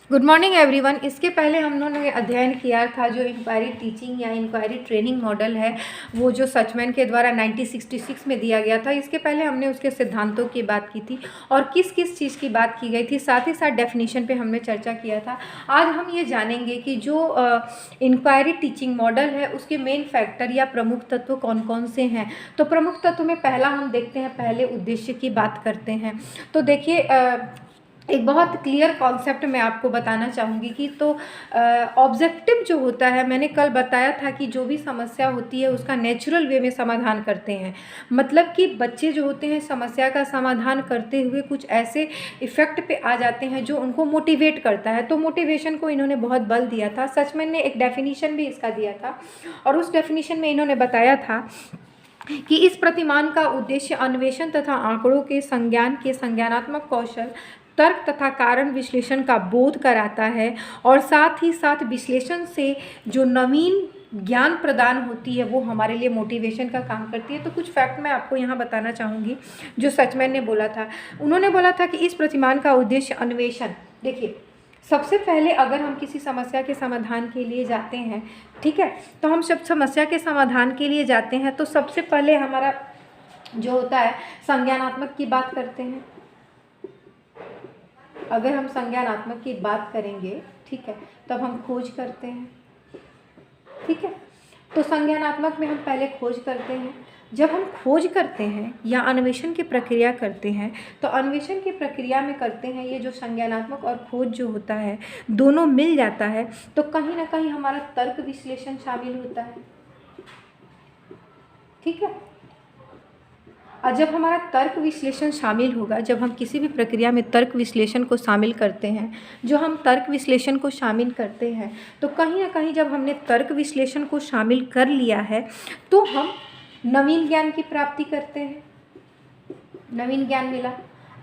Good morning everyone. इसके पहले हम लोगों ने अध्ययन किया था जो इंक्वायरी टीचिंग या इंक्वायरी ट्रेनिंग मॉडल है, वो जो सचमैन के द्वारा 1966 में दिया गया था। इसके पहले हमने उसके सिद्धांतों की बात की थी और किस किस चीज़ की बात की गई थी, साथ ही साथ डेफिनेशन पे हमने चर्चा किया था। आज हम ये जानेंगे कि जो इंक्वायरी टीचिंग मॉडल है उसके मेन फैक्टर या प्रमुख तत्व कौन कौन से हैं। तो प्रमुख तत्व में पहला हम देखते हैं, पहले उद्देश्य की बात करते हैं। तो देखिए, एक बहुत क्लियर कॉन्सेप्ट मैं आपको बताना चाहूँगी कि तो ऑब्जेक्टिव जो होता है, मैंने कल बताया था कि जो भी समस्या होती है उसका नेचुरल वे में समाधान करते हैं। मतलब कि बच्चे जो होते हैं समस्या का समाधान करते हुए कुछ ऐसे इफ़ेक्ट पे आ जाते हैं जो उनको मोटिवेट करता है। तो मोटिवेशन को इन्होंने बहुत बल दिया था। सचमैन ने एक डेफिनीशन भी इसका दिया था और उस डेफिनीशन में इन्होंने बताया था कि इस प्रतिमान का उद्देश्य अन्वेषण तथा आंकड़ों के संज्ञान के संज्ञानात्मक कौशल, तर्क तथा कारण विश्लेषण का बोध कराता है और साथ ही साथ विश्लेषण से जो नवीन ज्ञान प्रदान होती है वो हमारे लिए मोटिवेशन का काम करती है। तो कुछ फैक्ट मैं आपको यहाँ बताना चाहूँगी जो सचमैन ने बोला था। उन्होंने बोला था कि इस प्रतिमान का उद्देश्य अन्वेषण, देखिए सबसे पहले अगर हम किसी समस्या के समाधान के लिए जाते हैं, ठीक है, तो हम जब समस्या के समाधान के लिए जाते हैं तो सबसे पहले हमारा जो होता है संज्ञानात्मक की बात करते हैं। अगर हम संज्ञानात्मक की बात करेंगे, ठीक है, तब हम खोज करते हैं, ठीक है। तो संज्ञानात्मक में हम पहले खोज करते हैं। जब हम खोज करते हैं या अन्वेषण की प्रक्रिया करते हैं, तो अन्वेषण की प्रक्रिया में करते हैं ये जो संज्ञानात्मक और खोज जो होता है दोनों मिल जाता है, तो कहीं ना कहीं हमारा तर्क विश्लेषण शामिल होता है, ठीक है। और जब हमारा तर्क विश्लेषण शामिल होगा, जब हम किसी भी प्रक्रिया में तर्क विश्लेषण को शामिल करते हैं, जो हम तर्क विश्लेषण को शामिल करते हैं, तो कहीं ना कहीं जब हमने तर्क विश्लेषण को शामिल कर लिया है तो हम नवीन ज्ञान की प्राप्ति करते हैं। नवीन ज्ञान मिला,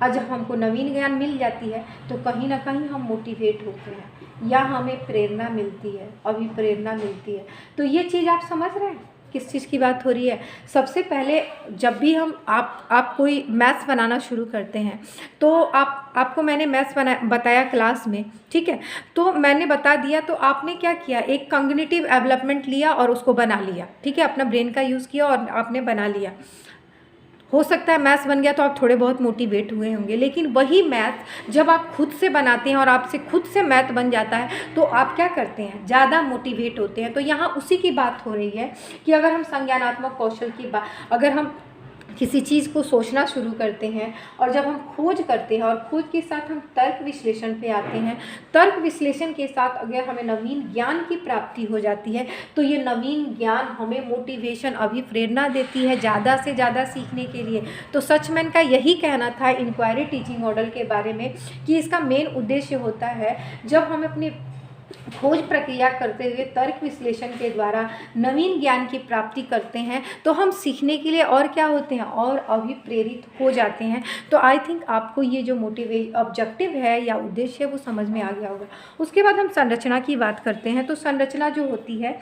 और जब हमको नवीन ज्ञान मिल जाती है तो कहीं ना कहीं हम मोटिवेट होते हैं या हमें प्रेरणा मिलती है, अभिप्रेरणा मिलती है। तो ये चीज़ आप समझ रहे हैं किस चीज़ की बात हो रही है। सबसे पहले जब भी हम आप कोई मैथ्स बनाना शुरू करते हैं तो आपको मैंने मैथ्स बताया क्लास में, ठीक है, तो मैंने बता दिया तो आपने क्या किया, एक कॉग्निटिव डेवलपमेंट लिया और उसको बना लिया, ठीक है, अपना ब्रेन का यूज़ किया और आपने बना लिया। हो सकता है मैथ्स बन गया तो आप थोड़े बहुत मोटिवेट हुए होंगे, लेकिन वही मैथ जब आप खुद से बनाते हैं और आपसे खुद से मैथ बन जाता है तो आप क्या करते हैं, ज़्यादा मोटिवेट होते हैं। तो यहाँ उसी की बात हो रही है कि अगर हम संज्ञानात्मक कौशल की बात, अगर हम किसी चीज़ को सोचना शुरू करते हैं और जब हम खोज करते हैं और खोज के साथ हम तर्क विश्लेषण पे आते हैं, तर्क विश्लेषण के साथ अगर हमें नवीन ज्ञान की प्राप्ति हो जाती है तो ये नवीन ज्ञान हमें मोटिवेशन, अभिप्रेरणा देती है ज़्यादा से ज़्यादा सीखने के लिए। तो सचमैन का यही कहना था इंक्वायरी टीचिंग मॉडल के बारे में कि इसका मेन उद्देश्य होता है जब हम अपनी खोज प्रक्रिया करते हुए तर्क विश्लेषण के द्वारा नवीन ज्ञान की प्राप्ति करते हैं तो हम सीखने के लिए और क्या होते हैं, और अभिप्रेरित हो जाते हैं। तो आई थिंक आपको ये जो ऑब्जेक्टिव है या उद्देश्य है वो समझ में आ गया होगा। उसके बाद हम संरचना की बात करते हैं। तो संरचना जो होती है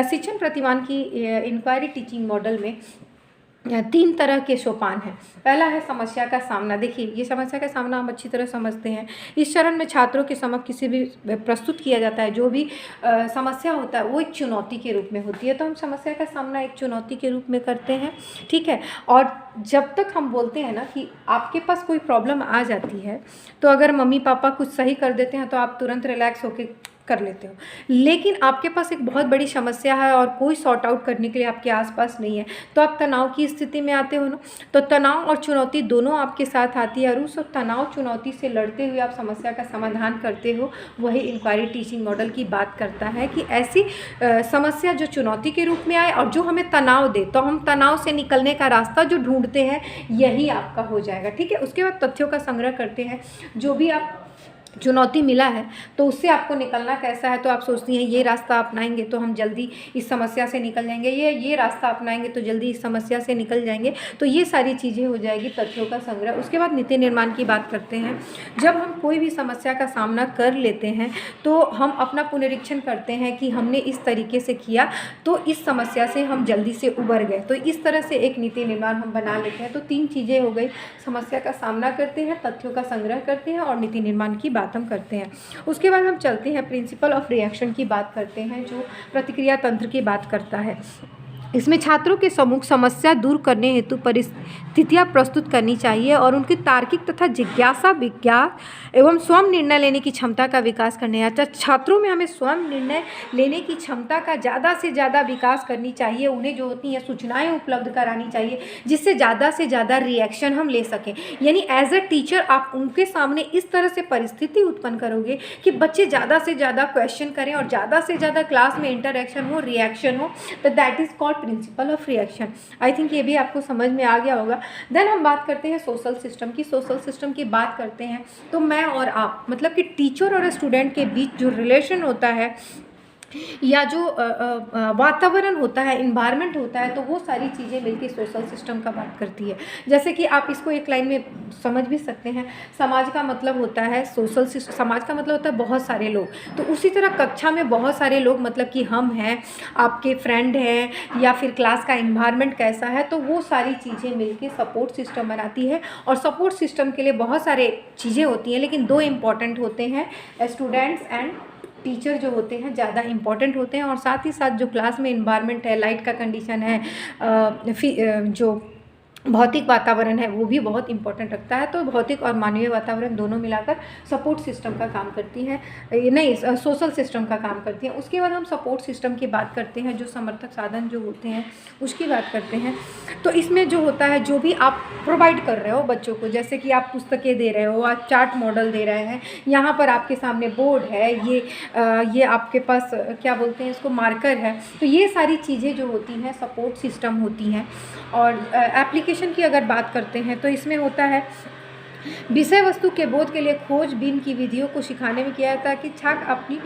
शिक्षण प्रतिमान की इंक्वायरी टीचिंग मॉडल में 3 तरह के सोपान हैं। पहला है समस्या का सामना। देखिए ये समस्या का सामना हम अच्छी तरह समझते हैं। इस चरण में छात्रों के समक्ष किसी भी प्रस्तुत किया जाता है जो भी समस्या होता है वो एक चुनौती के रूप में होती है। तो हम समस्या का सामना एक चुनौती के रूप में करते हैं, ठीक है। और जब तक हम बोलते हैं ना कि आपके पास कोई प्रॉब्लम आ जाती है तो अगर मम्मी पापा कुछ सही कर देते हैं तो आप तुरंत रिलैक्स होकर कर लेते हो, लेकिन आपके पास एक बहुत बड़ी समस्या है और कोई सॉर्ट आउट करने के लिए आपके आसपास नहीं है तो आप तनाव की स्थिति में आते हो ना। तो तनाव और चुनौती दोनों आपके साथ आती है और उस तनाव चुनौती से लड़ते हुए आप समस्या का समाधान करते हो। वही इंक्वायरी टीचिंग मॉडल की बात करता है कि ऐसी समस्या जो चुनौती के रूप में आए और जो हमें तनाव दे, तो हम तनाव से निकलने का रास्ता जो ढूंढते हैं यही आपका हो जाएगा, ठीक है। उसके बाद तथ्यों का संग्रह करते हैं। जो भी आप चुनौती मिला है तो उससे आपको निकलना कैसा है, तो आप सोचती हैं ये रास्ता अपनाएंगे तो हम जल्दी इस समस्या से निकल जाएंगे, ये रास्ता अपनाएंगे तो जल्दी इस समस्या से निकल जाएंगे। तो ये सारी चीज़ें हो जाएगी तथ्यों का संग्रह। उसके बाद नीति निर्माण की बात करते हैं। जब हम कोई भी समस्या का सामना कर लेते हैं तो हम अपना पुनरीक्षण करते हैं कि हमने इस तरीके से किया तो इस समस्या से हम जल्दी से उबर गए। तो इस तरह से एक नीति निर्माण हम बना लेते हैं। तो 3 चीज़ें हो गई, समस्या का सामना करते हैं, तथ्यों का संग्रह करते हैं और नीति निर्माण की बात हम करते हैं। उसके बाद हम चलते हैं प्रिंसिपल ऑफ रिएक्शन की बात करते हैं, जो प्रतिक्रिया तंत्र की बात करता है। इसमें छात्रों के सम्मुख समस्या दूर करने हेतु परिस्थितियाँ प्रस्तुत करनी चाहिए और उनकी तार्किक तथा जिज्ञासा विज्ञान एवं स्वयं निर्णय लेने की क्षमता का विकास करने आता है। छात्रों में हमें स्वयं निर्णय लेने की क्षमता का ज़्यादा से ज़्यादा विकास करनी चाहिए। उन्हें जो होती हैं सूचनाएं उपलब्ध करानी चाहिए, जिससे ज़्यादा से ज़्यादा रिएक्शन हम ले सकें। यानी एज अ टीचर आप उनके सामने इस तरह से परिस्थिति उत्पन्न करोगे कि बच्चे ज़्यादा से ज़्यादा क्वेश्चन करें और ज़्यादा से ज़्यादा क्लास में इंटरेक्शन हो, रिएक्शन हो। तो that is called principle of reaction. I think ये भी आपको समझ में आ गया होगा। देन हम बात करते हैं सोशल सिस्टम की। सोशल सिस्टम की बात करते हैं तो मैं और आप, मतलब कि टीचर और स्टूडेंट के बीच जो रिलेशन होता है या जो वातावरण होता है, इन्वायरमेंट होता है, तो वो सारी चीज़ें मिलकर सोशल सिस्टम का बात करती है। जैसे कि आप इसको एक लाइन में समझ भी सकते हैं, समाज का मतलब होता है सोशल सिस्टम, समाज का मतलब होता है बहुत सारे लोग। तो उसी तरह कक्षा में बहुत सारे लोग, मतलब कि हम हैं, आपके फ्रेंड हैं, या फिर क्लास का इन्वायरमेंट कैसा है, तो वो सारी चीज़ें मिलकर सपोर्ट सिस्टम बनाती है। और सपोर्ट सिस्टम के लिए बहुत सारे चीज़ें होती हैं, लेकिन दो इम्पॉर्टेंट होते हैं, स्टूडेंट्स एंड टीचर जो होते हैं ज़्यादा इंपॉर्टेंट होते हैं। और साथ ही साथ जो क्लास में इन्वायरमेंट है, लाइट का कंडीशन है, जो भौतिक वातावरण है, वो भी बहुत इंपॉर्टेंट रखता है। तो भौतिक और मानवीय वातावरण दोनों मिलाकर सपोर्ट सिस्टम का काम करती है, नहीं सोशल सिस्टम का काम करती है। उसके बाद हम सपोर्ट सिस्टम की बात करते हैं, जो समर्थक साधन जो होते हैं उसकी बात करते हैं। तो इसमें जो होता है, जो भी आप प्रोवाइड कर रहे हो बच्चों को, जैसे कि आप पुस्तकें दे रहे हो, आप चार्ट मॉडल दे रहे हैं, यहाँ पर आपके सामने बोर्ड है, ये आपके पास क्या बोलते हैं इसको, मार्कर है। तो ये सारी चीज़ें जो होती हैं सपोर्ट सिस्टम होती हैं। और एप्लीकेशन की अगर बात करते हैं तो इसमें होता है विषय वस्तु के बोध के लिए खोजबीन की विधियों को सिखाने में किया जाता है कि छात्र अपनी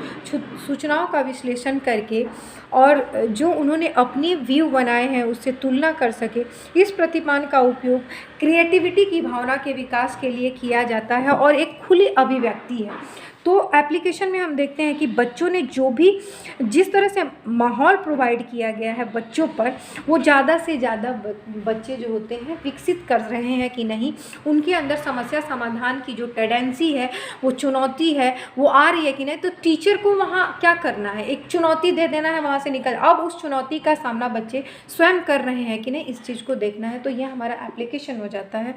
सूचनाओं का विश्लेषण करके और जो उन्होंने अपनी व्यू बनाए हैं उससे तुलना कर सके। इस प्रतिमान का उपयोग क्रिएटिविटी की भावना के विकास के लिए किया जाता है और एक खुली अभिव्यक्ति है। तो एप्लीकेशन में हम देखते हैं कि बच्चों ने जो भी जिस तरह से माहौल प्रोवाइड किया गया है बच्चों पर, वो ज़्यादा से ज़्यादा बच्चे जो होते हैं विकसित कर रहे हैं कि नहीं, उनके अंदर समस्या समाधान की जो टेंडेंसी है, वो चुनौती है, वो आ रही है कि नहीं। तो टीचर को वहाँ क्या करना है, एक चुनौती दे देना है, वहाँ से निकल, अब उस चुनौती का सामना बच्चे स्वयं कर रहे हैं कि नहीं, इस चीज़ को देखना है। तो ये हमारा एप्लीकेशन हो जाता है।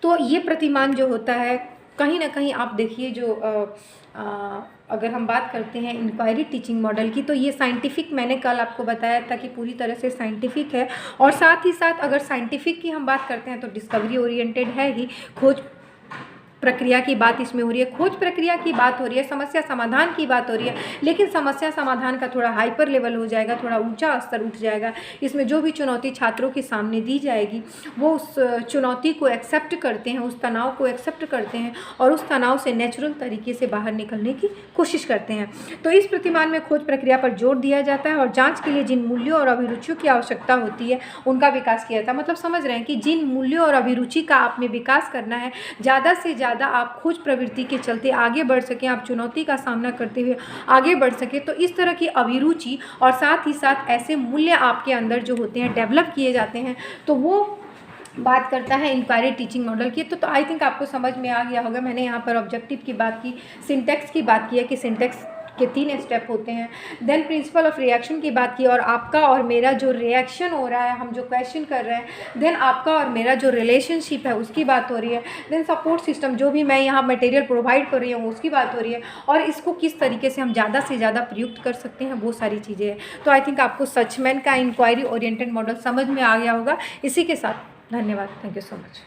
तो ये प्रतिमान जो होता है, कहीं ना कहीं आप देखिए जो अगर हम बात करते हैं इंक्वायरी टीचिंग मॉडल की, तो ये साइंटिफिक, मैंने कल आपको बताया था कि पूरी तरह से साइंटिफिक है। और साथ ही साथ अगर साइंटिफिक की हम बात करते हैं तो डिस्कवरी ओरिएंटेड है ही। खोज प्रक्रिया की बात इसमें हो रही है, खोज प्रक्रिया की बात हो रही है, समस्या समाधान की बात हो रही है, लेकिन समस्या समाधान का थोड़ा हाइपर लेवल हो जाएगा, थोड़ा ऊंचा स्तर उठ जाएगा। इसमें जो भी चुनौती छात्रों के सामने दी जाएगी, वो उस चुनौती को एक्सेप्ट करते हैं, उस तनाव को एक्सेप्ट करते हैं और उस तनाव से नेचुरल तरीके से बाहर निकलने की कोशिश करते हैं। तो इस प्रतिमान में खोज प्रक्रिया पर जोर दिया जाता है और जाँच के लिए जिन मूल्यों और अभिरुचियों की आवश्यकता होती है उनका विकास किया जाता है। मतलब समझ रहे हैं कि जिन मूल्यों और अभिरुचि का आप में विकास करना है, ज़्यादा से ज़्यादा आप खोज प्रवृत्ति के चलते आगे बढ़ सकें, आप चुनौती का सामना करते हुए आगे बढ़ सकें, तो इस तरह की अभिरुचि और साथ ही साथ ऐसे मूल्य आपके अंदर जो होते हैं डेवलप किए जाते हैं। तो वो बात करता है इंक्वायरी टीचिंग मॉडल की। तो आई थिंक आपको समझ में आ गया होगा। मैंने यहाँ पर ऑब्जेक्टिव की बात की, सिंटेक्स की बात की है कि सिंटेक्स के 3 स्टेप होते हैं। देन प्रिंसिपल ऑफ रिएक्शन की बात की और आपका और मेरा जो रिएक्शन हो रहा है, हम जो क्वेश्चन कर रहे हैं, देन आपका और मेरा जो रिलेशनशिप है उसकी बात हो रही है। देन सपोर्ट सिस्टम, जो भी मैं यहाँ मटेरियल प्रोवाइड कर रही हूँ उसकी बात हो रही है, और इसको किस तरीके से हम ज़्यादा से ज़्यादा प्रयुक्त कर सकते हैं, वो सारी चीज़ें हैं। तो आई थिंक आपको सचमैन का इंक्वायरी ओरिएंटेड मॉडल समझ में आ गया होगा। इसी के साथ धन्यवाद, थैंक यू सो मच।